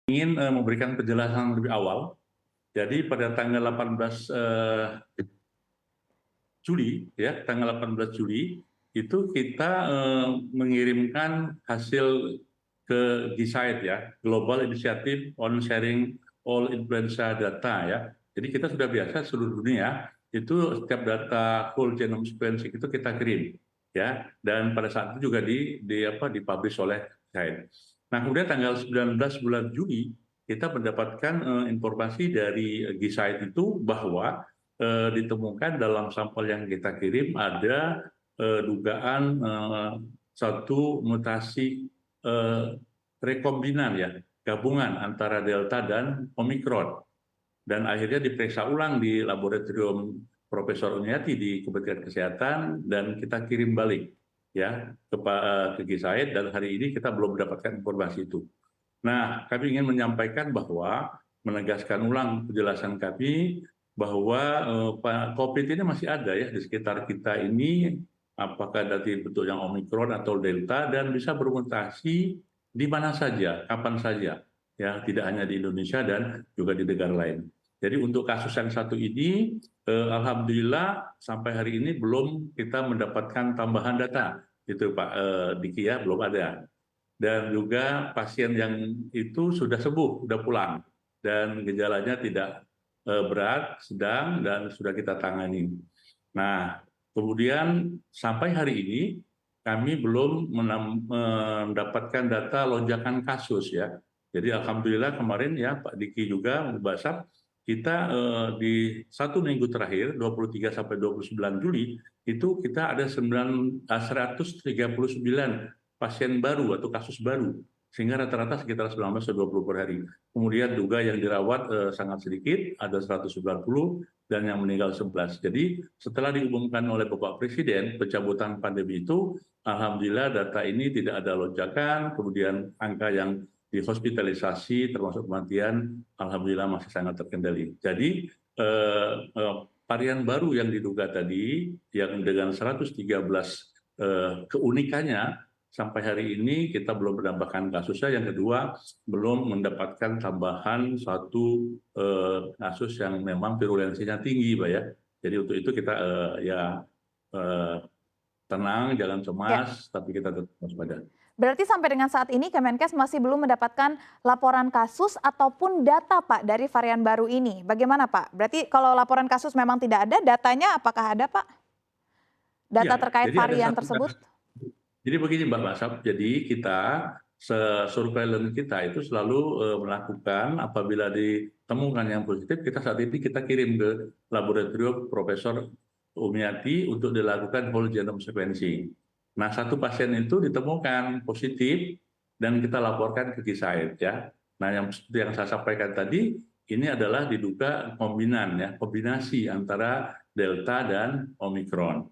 Memberikan penjelasan lebih awal. Jadi pada tanggal 18 Juli, ya, tanggal 18 Juli itu kita mengirimkan hasil ke GISAID, ya, Global Initiative on Sharing All Influenza Data, ya. Jadi kita sudah biasa seluruh dunia itu setiap data whole genome sequencing itu kita kirim, ya. Dan pada saat itu juga dipublish oleh GISAID. Nah, kemudian tanggal 19 bulan Juli kita mendapatkan informasi dari GISAID itu bahwa ditemukan dalam sampel yang kita kirim ada dugaan satu mutasi rekombinan, ya, gabungan antara Delta dan Omikron, dan akhirnya diperiksa ulang di laboratorium Profesor Uniati di Kementerian Kesehatan dan kita kirim balik, ya, ke GISAID, dan hari ini kita belum mendapatkan informasi itu. Nah, kami ingin menyampaikan bahwa menegaskan ulang penjelasan kami bahwa COVID ini masih ada, ya, di sekitar kita ini, apakah dari bentuk yang Omikron atau Delta, dan bisa bermutasi di mana saja, kapan saja, ya, tidak hanya di Indonesia dan juga di negara lain. Jadi untuk kasus yang satu ini, alhamdulillah sampai hari ini belum kita mendapatkan tambahan data, itu Pak Diki, ya, belum ada. Dan juga pasien yang itu sudah sembuh, sudah pulang, dan gejalanya tidak berat, sedang, dan sudah kita tangani. Nah, kemudian sampai hari ini kami belum mendapatkan data lonjakan kasus, ya. Jadi alhamdulillah kemarin, ya, Pak Diki juga Basap, kita di 1 minggu terakhir 23 sampai 29 Juli itu kita ada 139 pasien baru atau kasus baru, sehingga rata-rata sekitar 19-20 per hari. Kemudian juga yang dirawat sangat sedikit, ada 190, dan yang meninggal 11. Jadi setelah diumumkan oleh Bapak Presiden pencabutan pandemi itu, alhamdulillah data ini tidak ada lonjakan, kemudian angka yang dihospitalisasi termasuk kematian, alhamdulillah masih sangat terkendali. Jadi varian baru yang diduga tadi, yang dengan 113 keunikannya, sampai hari ini kita belum menambahkan kasusnya. Yang kedua, belum mendapatkan tambahan satu kasus yang memang virulensinya tinggi, Pak, ya. Jadi untuk itu kita tenang, jangan Ya, cemas, tapi kita tetap waspada. berarti sampai dengan saat ini Kemenkes masih belum mendapatkan laporan kasus ataupun data, Pak, dari varian baru ini. Bagaimana, Pak? Berarti kalau laporan kasus memang tidak ada, datanya apakah ada, Pak? Data Iya, terkait jadi ada varian satu tersebut? kasus. Jadi begini Mbak Basap, jadi kita surveillance kita itu selalu melakukan apabila ditemukan yang positif, kita saat ini kita kirim ke laboratorium Profesor Umiati untuk dilakukan whole genome sequencing. Nah, satu pasien itu ditemukan positif dan kita laporkan ke GISAID, ya. Nah, yang seperti yang saya sampaikan tadi, ini adalah diduga kombinan, ya, kombinasi antara Delta dan Omikron.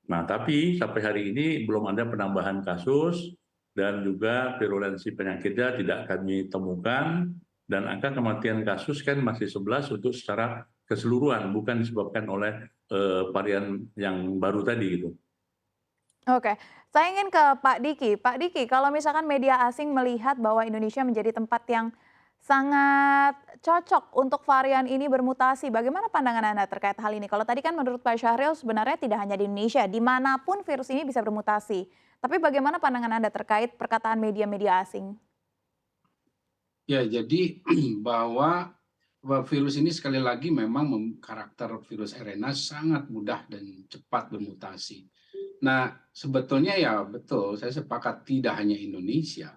Nah, tapi sampai hari ini belum ada penambahan kasus dan juga virulensi penyakitnya tidak kami temukan, dan angka kematian kasus kan masih 11 untuk secara keseluruhan, bukan disebabkan oleh varian yang baru tadi gitu. Oke, saya ingin ke Pak Diki. Pak Diki, kalau misalkan media asing melihat bahwa Indonesia menjadi tempat yang sangat cocok untuk varian ini bermutasi, bagaimana pandangan Anda terkait hal ini? Kalau tadi kan menurut Pak Syahril sebenarnya tidak hanya di Indonesia, dimanapun virus ini bisa bermutasi. Tapi bagaimana pandangan Anda terkait perkataan media-media asing? Ya, jadi bahwa virus ini sekali lagi memang karakter virus RNA sangat mudah dan cepat bermutasi. Nah, sebetulnya ya betul, saya sepakat tidak hanya Indonesia,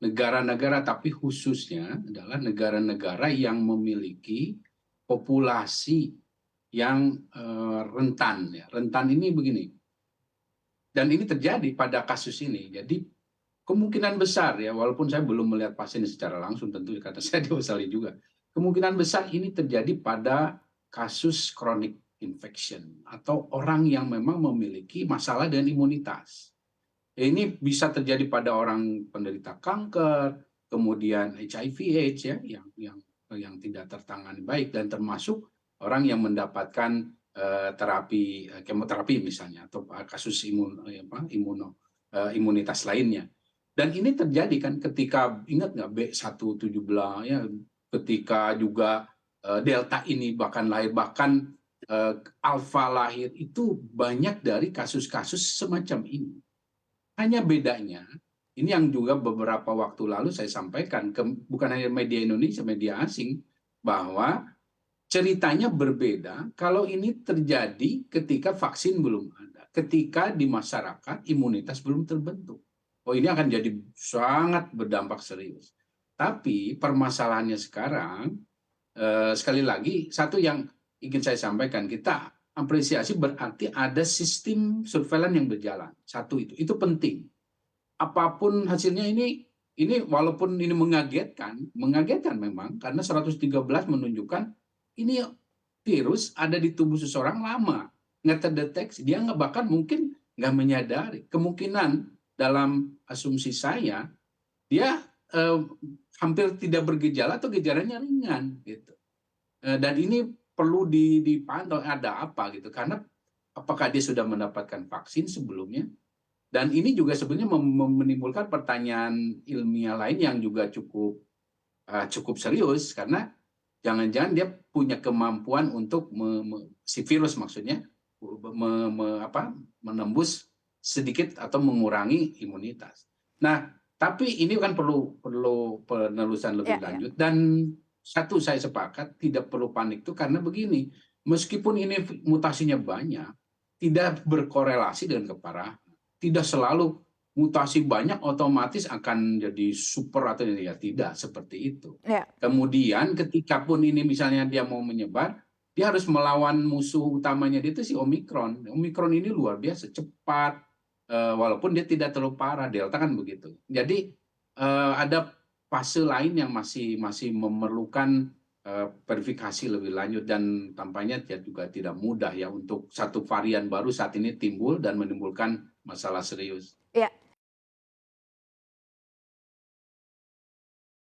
negara-negara tapi khususnya adalah negara-negara yang memiliki populasi yang rentan. Ya. Rentan ini begini, dan ini terjadi pada kasus ini. Jadi kemungkinan besar ya, walaupun saya belum melihat pasien secara langsung tentu karena saya di Australia juga. Kemungkinan besar ini terjadi pada kasus chronic infection atau orang yang memang memiliki masalah dengan imunitas. Ini bisa terjadi pada orang penderita kanker, kemudian HIV/AIDS ya, yang tidak tertangani baik, dan termasuk orang yang mendapatkan kemoterapi misalnya, atau kasus imunitas lainnya. Dan ini terjadi kan ketika, ingat nggak B117 ya, ketika juga Delta ini bahkan lahir, bahkan Alpha lahir, itu banyak dari kasus-kasus semacam ini. Hanya bedanya, ini yang juga beberapa waktu lalu saya sampaikan, bukan hanya media Indonesia, media asing, bahwa ceritanya berbeda kalau ini terjadi ketika vaksin belum ada, ketika di masyarakat imunitas belum terbentuk. Oh, ini akan jadi sangat berdampak serius. Tapi permasalahannya sekarang, sekali lagi, satu yang ingin saya sampaikan, kita apresiasi berarti ada sistem surveillance yang berjalan. Satu itu penting. Apapun hasilnya ini walaupun ini mengagetkan memang, karena 113 menunjukkan ini virus ada di tubuh seseorang lama, nggak terdeteksi, dia nggak, bahkan mungkin nggak menyadari. Kemungkinan dalam asumsi saya, dia hampir tidak bergejala atau gejalanya ringan gitu. Dan ini perlu dipantau ada apa gitu, karena apakah dia sudah mendapatkan vaksin sebelumnya. Dan ini juga sebenarnya menimbulkan pertanyaan ilmiah lain yang juga cukup serius, karena jangan-jangan dia punya kemampuan untuk si virus maksudnya menembus sedikit atau mengurangi imunitas. Nah, tapi ini kan perlu penelusuran lebih lanjut. Dan satu, saya sepakat tidak perlu panik itu, karena begini, meskipun ini mutasinya banyak, tidak berkorelasi dengan keparahan. Tidak selalu mutasi banyak otomatis akan jadi super atau ya, tidak seperti itu. Kemudian ketika pun ini misalnya dia mau menyebar, dia harus melawan musuh utamanya dia itu si Omikron. Omikron ini luar biasa cepat, walaupun dia tidak terlalu parah. Delta kan begitu. Jadi ada fase lain yang masih memerlukan verifikasi lebih lanjut, dan tampaknya juga tidak mudah ya untuk satu varian baru saat ini timbul dan menimbulkan masalah serius.